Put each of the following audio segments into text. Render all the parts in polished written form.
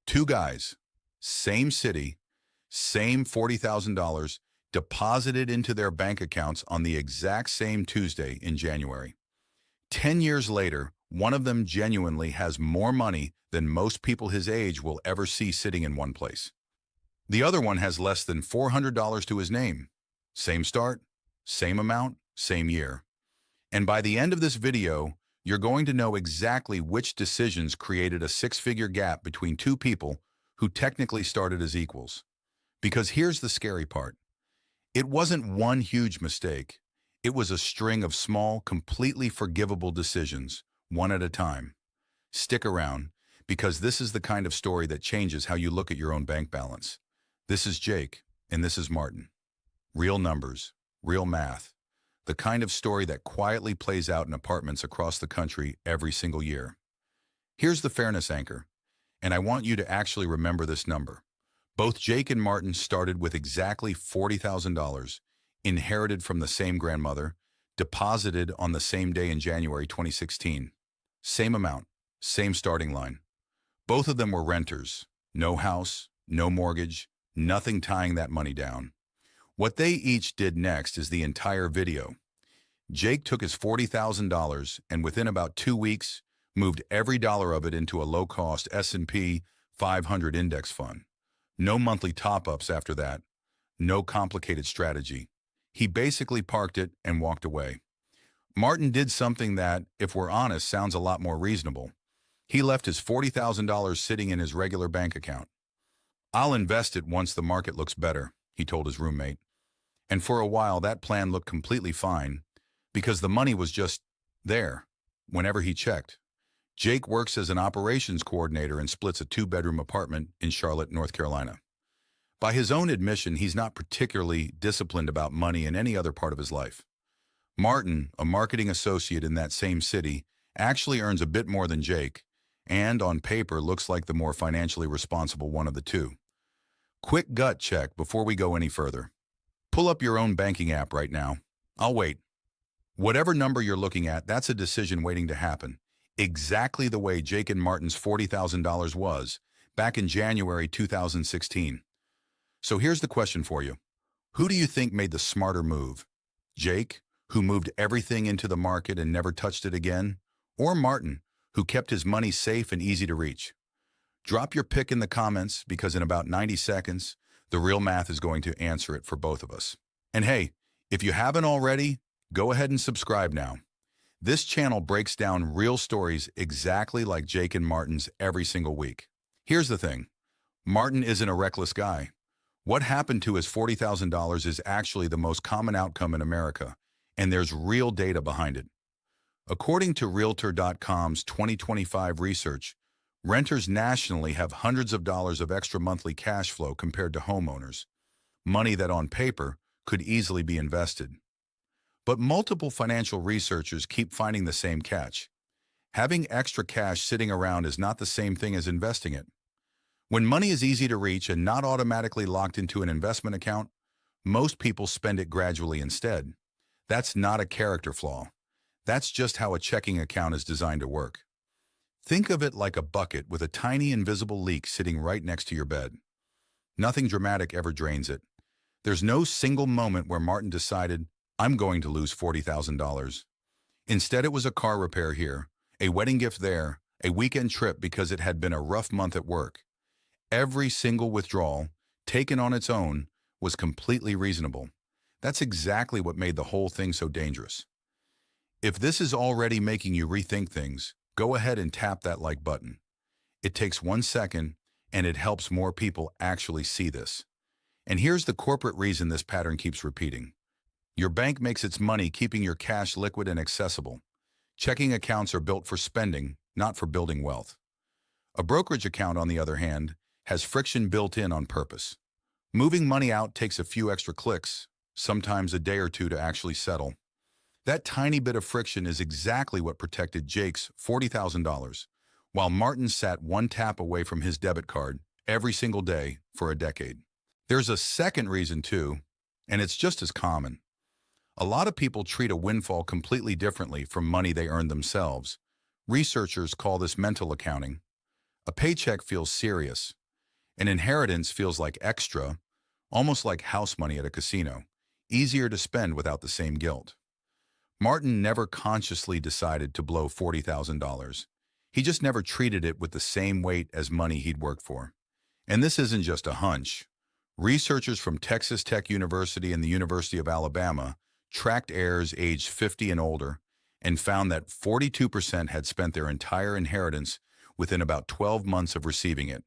Two guys, same city, same $40,000 deposited into their bank accounts on the exact same Tuesday in January. 10 years later, one of them genuinely has more money than most people his age will ever see sitting in one place. The other one has less than $400 to his name. Same start, same amount, same year. And by the end of this video, you're going to know exactly which decisions created a six-figure gap between two people who technically started as equals. Because here's the scary part. It wasn't one huge mistake. It was a string of small, completely forgivable decisions, one at a time. Stick around, because this is the kind of story that changes how you look at your own bank balance. This is Jake, and this is Martin. Real numbers, real math. The kind of story that quietly plays out in apartments across the country every single year. Here's the fairness anchor, and I want you to actually remember this number. Both Jake and Martin started with exactly $40,000, inherited from the same grandmother, deposited on the same day in January 2016. Same amount, same starting line. Both of them were renters. No house, no mortgage, nothing tying that money down. What they each did next is the entire video. Jake took his $40,000 and within about 2 weeks, moved every dollar of it into a low-cost S&P 500 index fund. No monthly top-ups after that. No complicated strategy. He basically parked it and walked away. Martin did something that, if we're honest, sounds a lot more reasonable. He left his $40,000 sitting in his regular bank account. "I'll invest it once the market looks better," he told his roommate. And for a while, that plan looked completely fine because the money was just there whenever he checked. Jake works as an operations coordinator and splits a 2-bedroom apartment in Charlotte, North Carolina. By his own admission, he's not particularly disciplined about money in any other part of his life. Martin, a marketing associate in that same city, actually earns a bit more than Jake, and on paper looks like the more financially responsible one of the two. Quick gut check before we go any further. Pull up your own banking app right now. I'll wait. Whatever number you're looking at, that's a decision waiting to happen. Exactly the way Jake and Martin's $40,000 was back in January 2016. So here's the question for you. Who do you think made the smarter move? Jake, who moved everything into the market and never touched it again? Or Martin, who kept his money safe and easy to reach? Drop your pick in the comments because in about 90 seconds, the real math is going to answer it for both of us. And hey, if you haven't already, go ahead and subscribe now. This channel breaks down real stories exactly like Jake and Martin's every single week. Here's the thing. Martin isn't a reckless guy. What happened to his $40,000 is actually the most common outcome in America, and there's real data behind it. According to Realtor.com's 2025 research, renters nationally have hundreds of dollars of extra monthly cash flow compared to homeowners, money that on paper could easily be invested. But multiple financial researchers keep finding the same catch. Having extra cash sitting around is not the same thing as investing it. When money is easy to reach and not automatically locked into an investment account, most people spend it gradually instead. That's not a character flaw. That's just how a checking account is designed to work. Think of it like a bucket with a tiny invisible leak sitting right next to your bed. Nothing dramatic ever drains it. There's no single moment where Martin decided, "I'm going to lose $40,000. Instead, it was a car repair here, a wedding gift there, a weekend trip because it had been a rough month at work. Every single withdrawal, taken on its own, was completely reasonable. That's exactly what made the whole thing so dangerous. If this is already making you rethink things, go ahead and tap that like button. It takes 1 second, and it helps more people actually see this. And here's the corporate reason this pattern keeps repeating. Your bank makes its money keeping your cash liquid and accessible. Checking accounts are built for spending, not for building wealth. A brokerage account, on the other hand, has friction built in on purpose. Moving money out takes a few extra clicks, sometimes a day or two to actually settle. That tiny bit of friction is exactly what protected Jake's $40,000, while Martin sat one tap away from his debit card every single day for a decade. There's a second reason too, and it's just as common. A lot of people treat a windfall completely differently from money they earned themselves. Researchers call this mental accounting. A paycheck feels serious. An inheritance feels like extra, almost like house money at a casino, easier to spend without the same guilt. Martin never consciously decided to blow $40,000. He just never treated it with the same weight as money he'd worked for. And this isn't just a hunch. Researchers from Texas Tech University and the University of Alabama tracked heirs aged 50 and older and found that 42% had spent their entire inheritance within about 12 months of receiving it,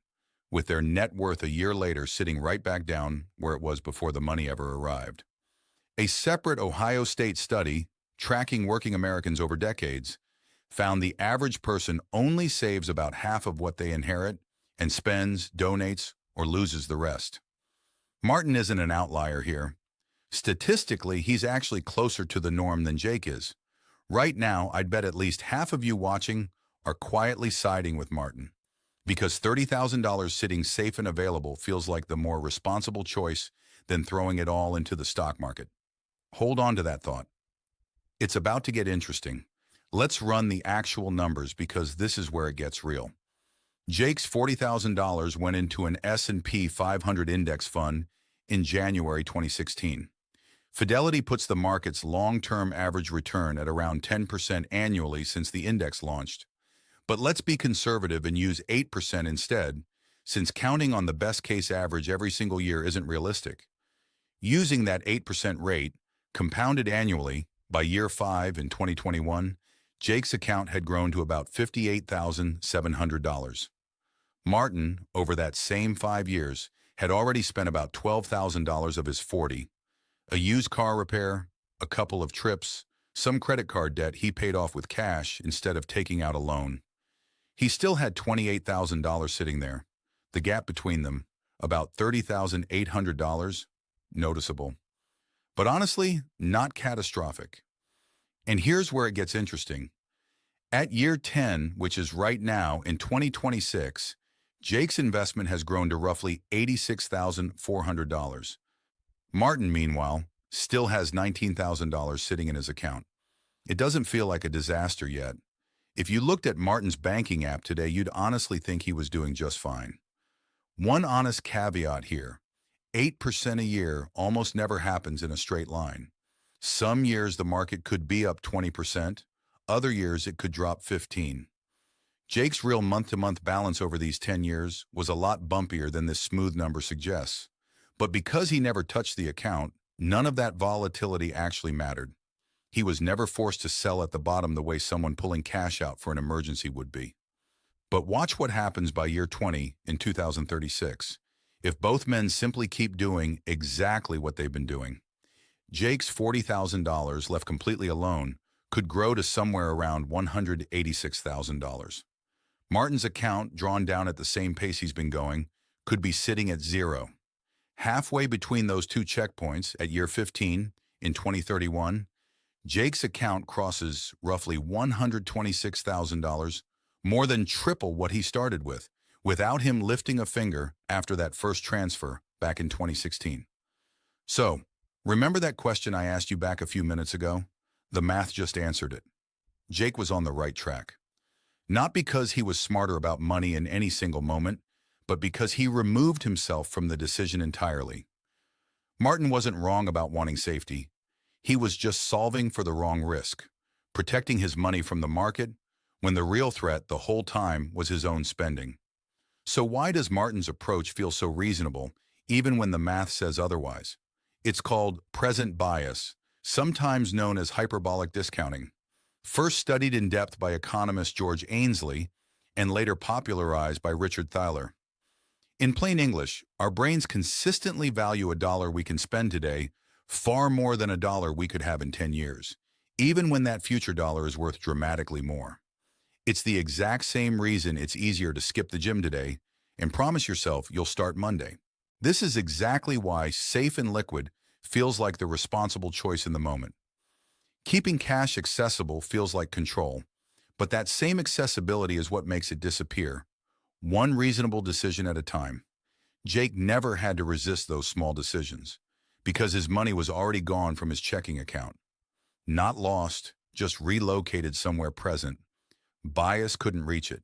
with their net worth a year later sitting right back down where it was before the money ever arrived. A separate Ohio State study, tracking working Americans over decades, found the average person only saves about half of what they inherit and spends, donates, or loses the rest. Martin isn't an outlier here. Statistically, he's actually closer to the norm than Jake is. Right now, I'd bet at least half of you watching are quietly siding with Martin, because $30,000 sitting safe and available feels like the more responsible choice than throwing it all into the stock market. Hold on to that thought. It's about to get interesting. Let's run the actual numbers because this is where it gets real. Jake's $40,000 went into an S&P 500 index fund in January 2016. Fidelity puts the market's long-term average return at around 10% annually since the index launched. But let's be conservative and use 8% instead, since counting on the best-case average every single year isn't realistic. Using that 8% rate, compounded annually, by year 5 in 2021, Jake's account had grown to about $58,700. Martin, over that same 5 years, had already spent about $12,000 of his 40. A used car repair, a couple of trips, some credit card debt he paid off with cash instead of taking out a loan. He still had $28,000 sitting there. The gap between them, about $30,800, noticeable. But honestly, not catastrophic. And here's where it gets interesting. At year 10, which is right now in 2026, Jake's investment has grown to roughly $86,400. Martin, meanwhile, still has $19,000 sitting in his account. It doesn't feel like a disaster yet. If you looked at Martin's banking app today, you'd honestly think he was doing just fine. One honest caveat here: 8% a year almost never happens in a straight line. Some years the market could be up 20%, other years it could drop 15%. Jake's real month-to-month balance over these 10 years was a lot bumpier than this smooth number suggests. But because he never touched the account, none of that volatility actually mattered. He was never forced to sell at the bottom the way someone pulling cash out for an emergency would be. But watch what happens by year 20 in 2036, if both men simply keep doing exactly what they've been doing. Jake's $40,000, left completely alone, could grow to somewhere around $186,000. Martin's account, drawn down at the same pace he's been going, could be sitting at zero. Halfway between those two checkpoints, at year 15, in 2031, Jake's account crosses roughly $126,000, more than triple what he started with, without him lifting a finger after that first transfer back in 2016. So, remember that question I asked you back a few minutes ago? The math just answered it. Jake was on the right track. Not because he was smarter about money in any single moment, but because he removed himself from the decision entirely. Martin wasn't wrong about wanting safety. He was just solving for the wrong risk, protecting his money from the market, when the real threat the whole time was his own spending. So why does Martin's approach feel so reasonable, even when the math says otherwise? It's called present bias, sometimes known as hyperbolic discounting. First studied in depth by economist George Ainsley, and later popularized by Richard Thaler. In plain English, our brains consistently value a dollar we can spend today far more than a dollar we could have in 10 years, even when that future dollar is worth dramatically more. It's the exact same reason it's easier to skip the gym today and promise yourself you'll start Monday. This is exactly why safe and liquid feels like the responsible choice in the moment. Keeping cash accessible feels like control, but that same accessibility is what makes it disappear, one reasonable decision at a time. Jake never had to resist those small decisions, because his money was already gone from his checking account. Not lost, just relocated somewhere present. Bias couldn't reach it.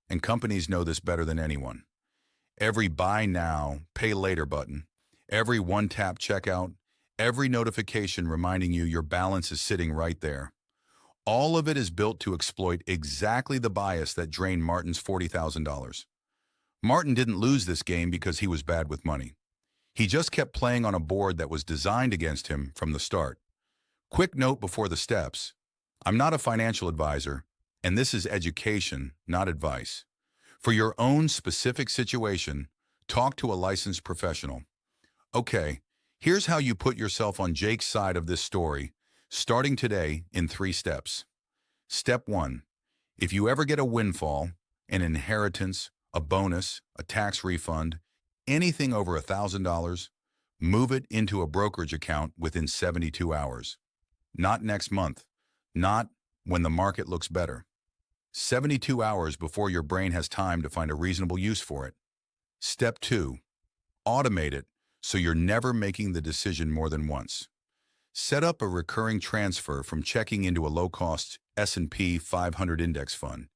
and companies know this better than anyone. Every buy now, pay later button, every one-tap checkout, every notification reminding you your balance is sitting right there. All of it is built to exploit exactly the bias that drained Martin's $40,000. Martin didn't lose this game because he was bad with money. He just kept playing on a board that was designed against him from the start. Quick note before the steps. I'm not a financial advisor, and this is education, not advice. For your own specific situation, talk to a licensed professional. Okay, here's how you put yourself on Jake's side of this story, starting today in 3 steps. Step 1. If you ever get a windfall, an inheritance, a bonus, a tax refund, anything over $1,000, move it into a brokerage account within 72 hours. Not next month, not when the market looks better. 72 hours before your brain has time to find a reasonable use for it. Step 2. Automate it so you're never making the decision more than once. Set up a recurring transfer from checking into a low-cost S&P 500 index fund.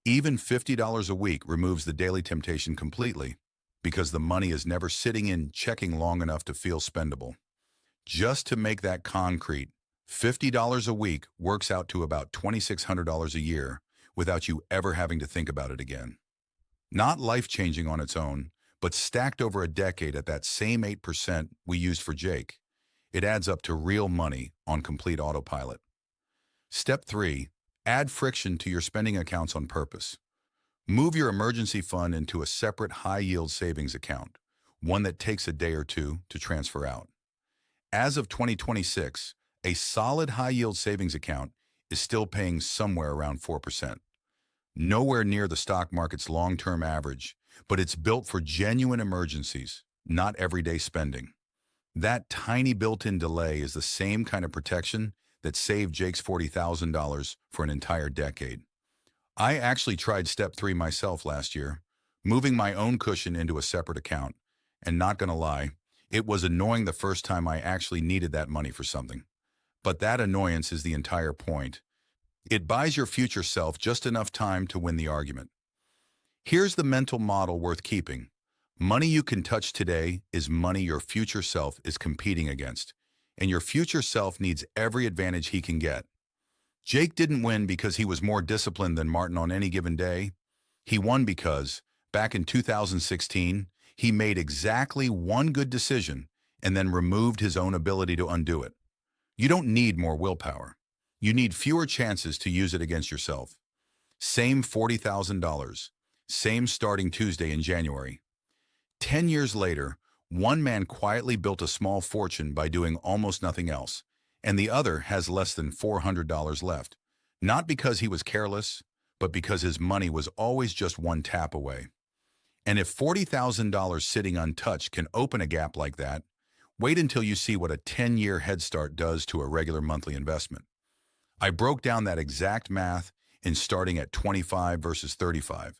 Even $50 a week removes the daily temptation completely because the money is never sitting in checking long enough to feel spendable. Just to make that concrete, $50 a week works out to about $2,600 a year without you ever having to think about it again. Not life-changing on its own, but stacked over a decade at that same 8% we used for Jake. It adds up to real money on complete autopilot. Step 3. Add friction to your spending accounts on purpose. Move your emergency fund into a separate high-yield savings account, one that takes a day or two to transfer out. As of 2026, a solid high-yield savings account is still paying somewhere around 4%. Nowhere near the stock market's long-term average, but it's built for genuine emergencies, not everyday spending. That tiny built-in delay is the same kind of protection that saved Jake's $40,000 for an entire decade. I actually tried step 3 myself last year, moving my own cushion into a separate account, and not gonna lie, it was annoying the first time I actually needed that money for something. But that annoyance is the entire point. It buys your future self just enough time to win the argument. Here's the mental model worth keeping. Money you can touch today is money your future self is competing against, and your future self needs every advantage he can get. Jake didn't win because he was more disciplined than Martin on any given day. He won because, back in 2016, he made exactly one good decision and then removed his own ability to undo it. You don't need more willpower. You need fewer chances to use it against yourself. Same $40,000. Same starting Tuesday in January. 10 years later, one man quietly built a small fortune by doing almost nothing else, and the other has less than $400 left. Not because he was careless, but because his money was always just one tap away. And if $40,000 sitting untouched can open a gap like that, wait until you see what a 10-year head start does to a regular monthly investment. I broke down that exact math in starting at 25 versus 35.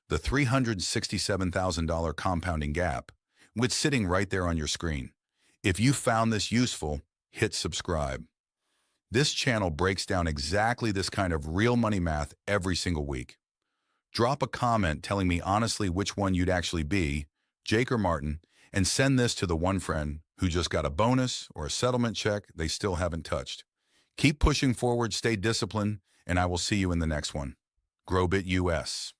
The $367,000 compounding gap, with sitting right there on your screen. If you found this useful, hit subscribe. This channel breaks down exactly this kind of real money math every single week. Drop a comment telling me honestly which one you'd actually be, Jake or Martin, and send this to the one friend who just got a bonus or a settlement check they still haven't touched. Keep pushing forward, stay disciplined, and I will see you in the next one. Growbit US.